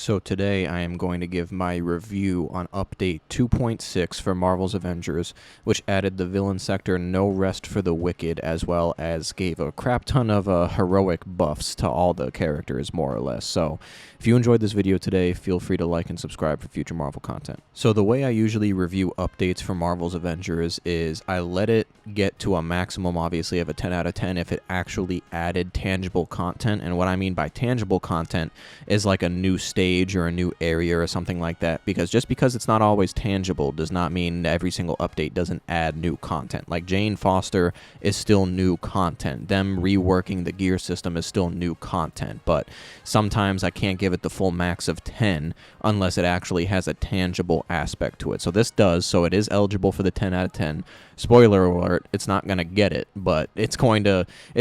So today I am going to give my review on update 2.6 for Marvel's Avengers, which added the villain sector No Rest for the Wicked, as well as gave a crap ton of heroic buffs to all the characters, more or less. So if you enjoyed this video today, feel free to like and subscribe for future Marvel content. So the way I usually review updates for Marvel's Avengers is I let it get to a maximum, obviously, of a 10 out of 10 if it actually added tangible content. And what I mean by tangible content is like a new stage or a new area or something like that, because just because it's not always tangible does not mean every single update doesn't add new content. Like Jane Foster is still new content. Them reworking the gear system is still new content, but sometimes I can't give it the full max of 10 unless it actually has a tangible aspect to it. So this does, so it is eligible for the 10 out of 10. Spoiler alert, it's not going to get it, but it's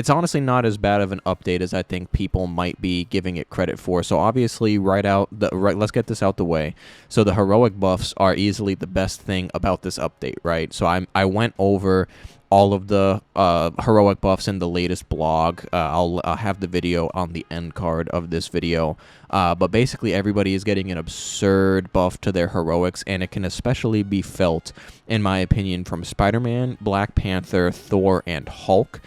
honestly not as bad of an update as I think people might be giving it credit for. So obviously, let's get this out the way. So the heroic buffs are easily the best thing about this update, right? So I went over all of the heroic buffs in the latest blog. I'll have the video on the end card of this video. But basically, everybody is getting an absurd buff to their heroics, and it can especially be felt, in my opinion, from Spider-Man, Black Panther, Thor, and Hulk.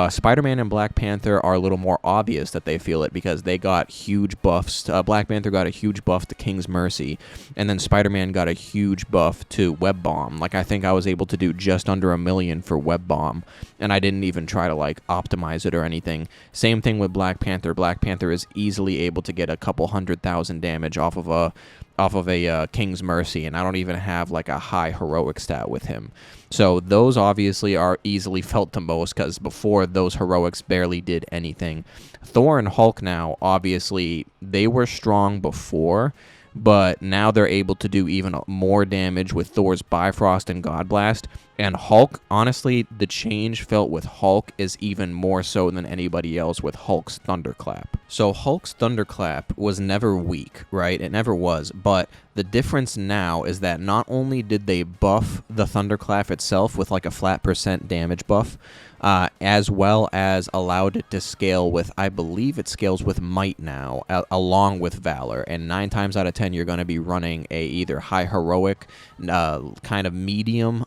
Spider-Man and Black Panther are a little more obvious that they feel it because they got huge buffs. Black Panther got a huge buff to King's Mercy, and then Spider-Man got a huge buff to Web Bomb. Like, I think I was able to do just under 1 million for Web Bomb, and I didn't even try to, like, optimize it or anything. Same thing with Black Panther. Black Panther is easily able to get a couple 100,000 damage off of a King's Mercy, and I don't even have like a high heroic stat with him. So those obviously are easily felt the most because before those heroics barely did anything. Thor and Hulk now, obviously, they were strong before, but now they're able to do even more damage with Thor's Bifrost and God Blast. And Hulk, honestly, the change felt with Hulk is even more so than anybody else with Hulk's Thunderclap. So Hulk's Thunderclap was never weak, right? It never was. But the difference now is that not only did they buff the Thunderclap itself with like a flat % damage buff, as well as allowed it to scale with, I believe it scales with Might now, along with Valor. And 9 times out of 10, you're going to be running a either high heroic, kind of medium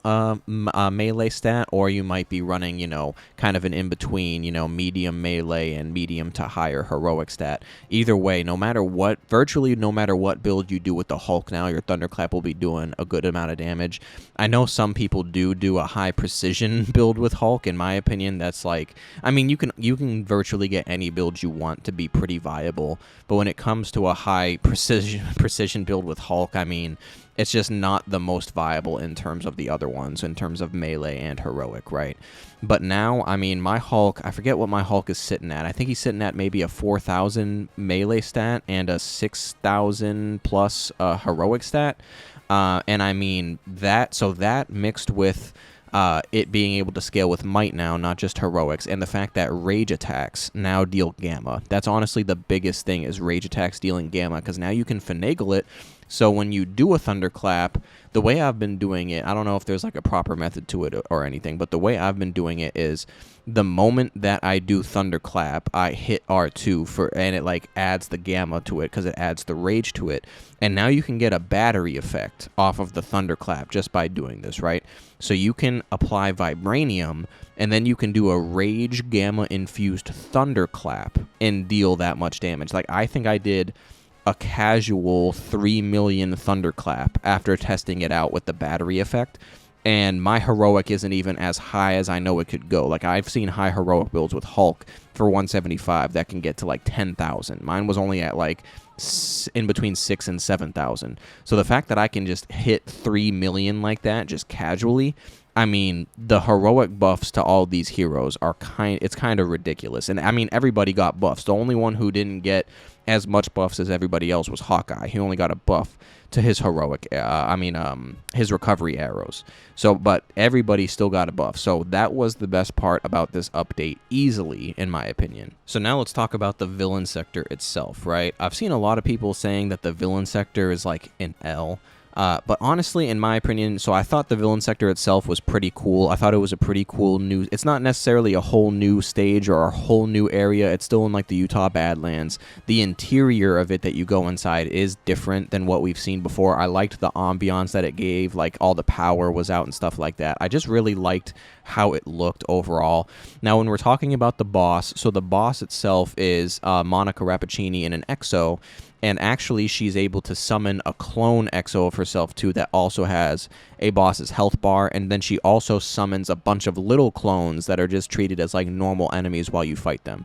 melee stat, or you might be running, kind of an in-between, medium melee and medium to higher heroic stat. Either way, virtually no matter what build you do with the Hulk now, your Thunderclap will be doing a good amount of damage. I know some people do a high precision build with Hulk. In my opinion, that's like, I mean, you can virtually get any build you want to be pretty viable, but when it comes to a high precision build with Hulk, I mean, it's just not the most viable in terms of the other ones, in terms of melee and heroic, right? But now, I mean, my Hulk, I forget what my Hulk is sitting at. I think he's sitting at maybe a 4,000 melee stat and a 6,000 plus heroic stat. And I mean, that mixed with it being able to scale with Might now, not just heroics, and the fact that rage attacks now deal gamma. That's honestly the biggest thing, is rage attacks dealing gamma, because now you can finagle it. So when you do a Thunderclap, the way I've been doing it, I don't know if there's like a proper method to it or anything, but the way I've been doing it is the moment that I do Thunderclap, I hit R2 and it like adds the gamma to it because it adds the rage to it. And now you can get a battery effect off of the Thunderclap just by doing this, right? So you can apply Vibranium, and then you can do a rage gamma infused Thunderclap and deal that much damage. Like, I think I did a casual 3 million Thunderclap after testing it out with the battery effect, and my heroic isn't even as high as I know it could go. Like, I've seen high heroic builds with Hulk for 175 that can get to like 10,000. Mine was only at like in between 6 and 7,000. So the fact that I can just hit 3 million like that just casually, I mean, the heroic buffs to all these heroes are it's kind of ridiculous. And I mean, everybody got buffs. The only one who didn't get as much buffs as everybody else was Hawkeye. He only got a buff to his heroic, his recovery arrows. So, but everybody still got a buff. So that was the best part about this update, easily, in my opinion. So now let's talk about the villain sector itself, right? I've seen a lot of people saying that the villain sector is like an L. But honestly, in my opinion, so I thought the villain sector itself was pretty cool. I thought it was a pretty cool new. It's not necessarily a whole new stage or a whole new area. It's still in like the Utah Badlands. The interior of it that you go inside is different than what we've seen before. I liked the ambiance that it gave, like all the power was out and stuff like that. I just really liked how it looked overall. Now, when we're talking about the boss, so the boss itself is Monica Rappaccini in an EXO. And actually, she's able to summon a clone EXO of herself, too, that also has a boss's health bar. And then she also summons a bunch of little clones that are just treated as, like, normal enemies while you fight them.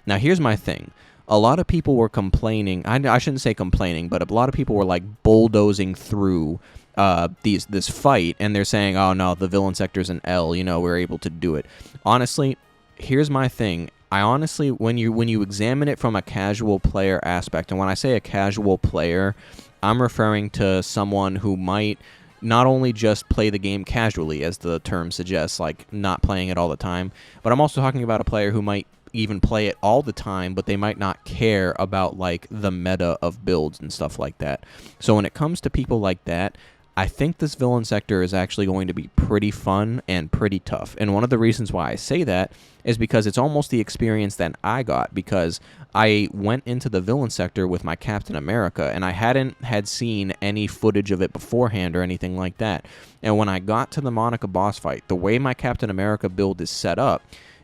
Now, here's my thing. A lot of people were complaining. I shouldn't say complaining, but a lot of people were, like, bulldozing through this fight. And they're saying, oh, no, the villain sector's an L. You know, we're able to do it. Honestly, here's my thing. I honestly, when you examine it from a casual player aspect, and when I say a casual player, I'm referring to someone who might not only just play the game casually, as the term suggests, like not playing it all the time, but I'm also talking about a player who might even play it all the time, but they might not care about like the meta of builds and stuff like that. So when it comes to people like that, I think this villain sector is actually going to be pretty fun and pretty tough. And one of the reasons why I say that is because it's almost the experience that I got, because I went into the villain sector with my Captain America, and I hadn't had seen any footage of it beforehand or anything like that. And when I got to the Monica boss fight, the way my Captain America build is set up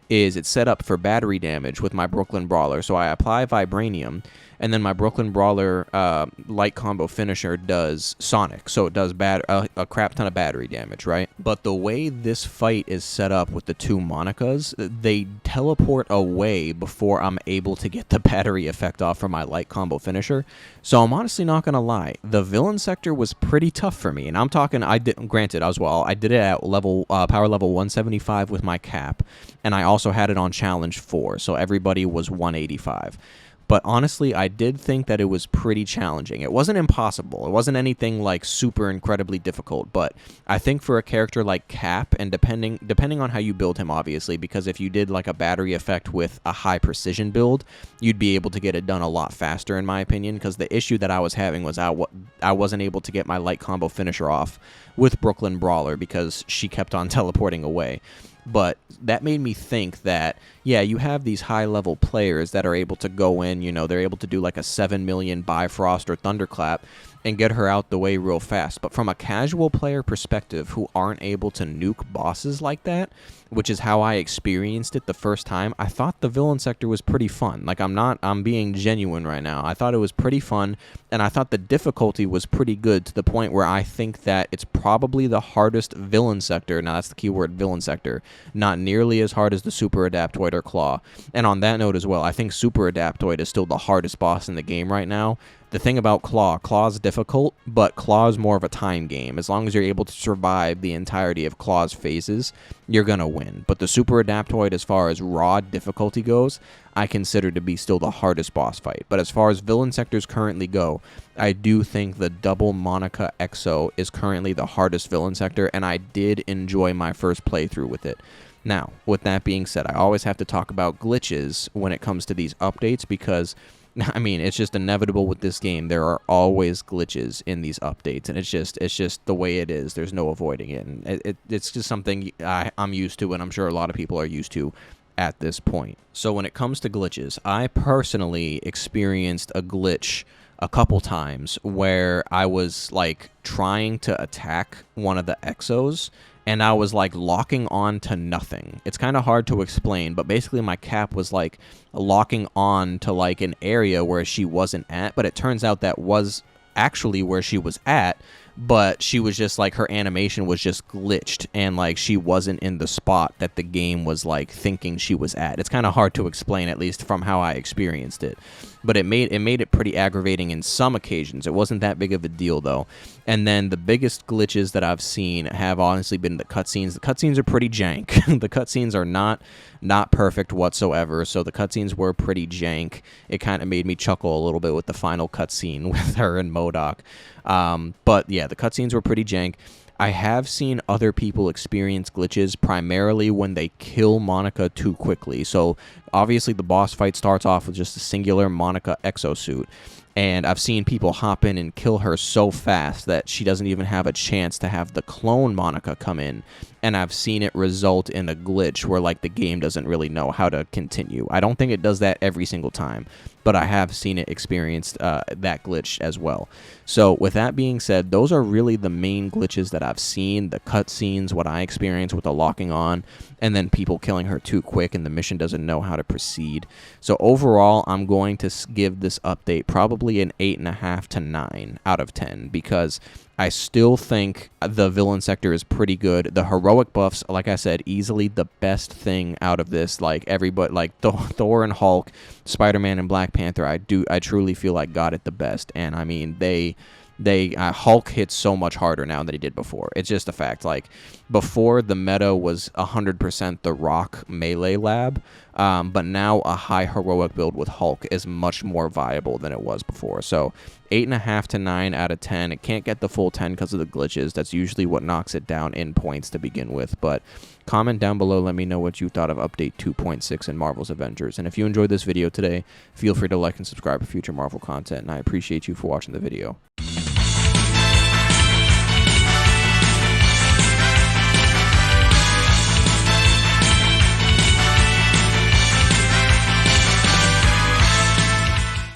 is it's set up for battery damage with my Brooklyn Brawler. So I apply Vibranium, and then my Brooklyn Brawler light combo finisher does Sonic. So it does a crap ton of battery damage, right? But the way this fight is set up with the two Monicas, they teleport away before I'm able to get the battery effect off from my light combo finisher. So I'm honestly not going to lie. The villain sector was pretty tough for me. And I'm talking, I did it at power level 175 with my cap. And I also had it on challenge 4. So everybody was 185. But honestly, I did think that it was pretty challenging. It wasn't impossible. It wasn't anything like super incredibly difficult. But I think for a character like Cap, and depending on how you build him, obviously, because if you did like a battery effect with a high precision build, you'd be able to get it done a lot faster, in my opinion. Because the issue that I was having was I wasn't able to get my light combo finisher off with Brooklyn Brawler because she kept on teleporting away. But that made me think that, yeah, you have these high-level players that are able to go in, you know, they're able to do like a 7 million Bifrost or Thunderclap and get her out the way real fast. But from a casual player perspective who aren't able to nuke bosses like that, which is how I experienced it the first time, I thought the villain sector was pretty fun. Like, I'm being genuine right now. I thought it was pretty fun, and I thought the difficulty was pretty good, to the point where I think that it's probably the hardest villain sector. Now, that's the keyword, villain sector. Not nearly as hard as the Super Adaptoid or Claw. And on that note as well, I think Super Adaptoid is still the hardest boss in the game right now. The thing about Claw's difficult, but Claw's more of a time game. As long as you're able to survive the entirety of Claw's phases, you're going to win. But the Super Adaptoid, as far as raw difficulty goes, I consider to be still the hardest boss fight. But as far as villain sectors currently go, I do think the double Monica EXO is currently the hardest villain sector, and I did enjoy my first playthrough with it. Now, with that being said, I always have to talk about glitches when it comes to these updates, because I mean, it's just inevitable with this game. There are always glitches in these updates, and it's just the way it is. There's no avoiding it. And it's just something I'm used to, and I'm sure a lot of people are used to at this point. So when it comes to glitches, I personally experienced a glitch a couple times where I was like trying to attack one of the Exos, and I was like locking on to nothing. It's kind of hard to explain, but basically my Cap was like locking on to like an area where she wasn't at, but it turns out that was actually where she was at, but she was just like, her animation was just glitched, and like she wasn't in the spot that the game was like thinking she was at. It's kind of hard to explain, at least from how I experienced it, but it made it pretty aggravating in some occasions. It wasn't that big of a deal though. And then the biggest glitches that I've seen have honestly been the cutscenes. The cutscenes are pretty jank. The cutscenes are not perfect whatsoever, so the cutscenes were pretty jank. It kind of made me chuckle a little bit with the final cutscene with her and M.O.D.O.K. But yeah, the cutscenes were pretty jank. I have seen other people experience glitches primarily when they kill Monica too quickly. So obviously the boss fight starts off with just a singular Monica exosuit, and I've seen people hop in and kill her so fast that she doesn't even have a chance to have the clone Monica come in, and I've seen it result in a glitch where, like, the game doesn't really know how to continue. I don't think it does that every single time, but I have seen it experience that glitch as well. So with that being said, those are really the main glitches that I've seen, the cutscenes, what I experienced with the locking on, and then people killing her too quick and the mission doesn't know how to proceed. So overall, I'm going to give this update probably an 8.5 to 9 out of 10, because I still think the villain sector is pretty good. The heroic buffs, like I said, easily the best thing out of this. Like everybody, like Thor and Hulk, Spider-Man and Black Panther, I truly feel like got it the best. And I mean, Hulk hits so much harder now than he did before. It's just a fact. Like, before, the meta was 100% the Rock melee lab, but now a high heroic build with Hulk is much more viable than it was before. So 8.5 to 9 out of 10. It can't get the full 10 because of the glitches. That's usually what knocks it down in points to begin with. But comment down below, let me know what you thought of Update 2.6 in Marvel's Avengers. And if you enjoyed this video today, feel free to like and subscribe for future Marvel content, and I appreciate you for watching the video.